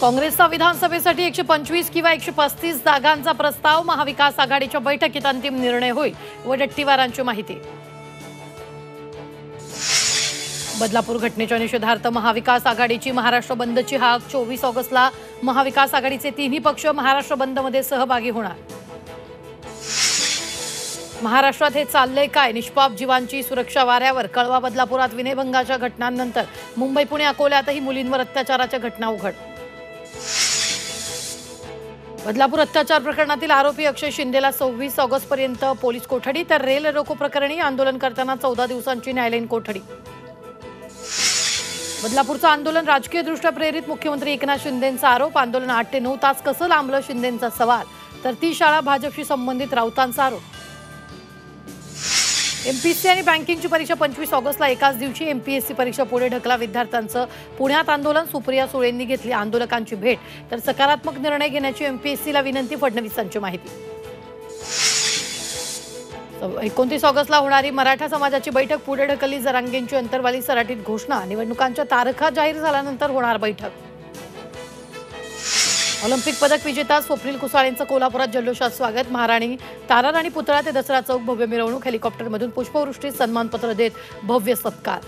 काँग्रेसचा विधानसभेसाठी 125 किंवा 135 जागांचा प्रस्ताव महाविकास आघाडीच्या बैठकीत अंतिम निर्णय होईल, वडेट्टीवारांची माहिती। बदलापूर घटनेच्या निषेधार्थ महाविकास आघाडीची महाराष्ट्र बंदची हाक। 24 ऑगस्टला महाविकास आघाडीचे तिन्ही पक्ष महाराष्ट्र बंदमध्ये सहभागी होणार। महाराष्ट्रात हे चाललंय काय? निष्पाप जीवांची सुरक्षा वाऱ्यावर। कळवा बदलापुरात विनयभंगाच्या घटनांनंतर मुंबई पुणे अकोल्यातही मुलींवर अत्याचाराच्या घटना उघड। बदलापूर अत्याचार प्रकरणातील आरोपी अक्षय शिंदेला 26 ऑगस्टपर्यंत पोलीस कोठडी, तर रेल रोको प्रकरणी आंदोलन करताना 14 दिवसांची न्यायालयीन कोठडी। बदलापूरचं आंदोलन राजकीयदृष्ट्या प्रेरित, मुख्यमंत्री एकनाथ शिंदेंचा आरोप। आंदोलन 8 ते 9 तास कसं लांबलं, शिंदेंचा सवाल। तर ती शाळा भाजपशी संबंधित, राऊतांचा आरोप। एमपीएससी आणि बँकिंगची परीक्षा 25 ऑगस्टला एकाच दिवशी। एमपीएससी परीक्षा पुढे ढकला विद्यार्थ्यांचं पुण्यात आंदोलन। सुप्रिया सुळेंनी घेतली आंदोलकांची भेट, तर सकारात्मक निर्णय घेण्याची एमपीएससीला विनंती, फडणवीसांची माहिती। 29 ऑगस्टला होणारी मराठा समाजाची बैठक पुढे ढकलली, जरांगेंची अंतरवाली सराटीत घोषणा। निवडणुकांच्या तारखा जाहीर झाल्यानंतर होणार बैठक। ऑलिम्पिक पदक विजेता स्वप्नील कुसाळेंचं कोल्हापुरात जल्लोषात स्वागत। महाराणी ताराराणी पुतळा ते दसरा चौक भव्य मिरवणूक। हेलिकॉप्टरमधून पुष्पवृष्टी, सन्मानपत्र देत भव्य सत्कार।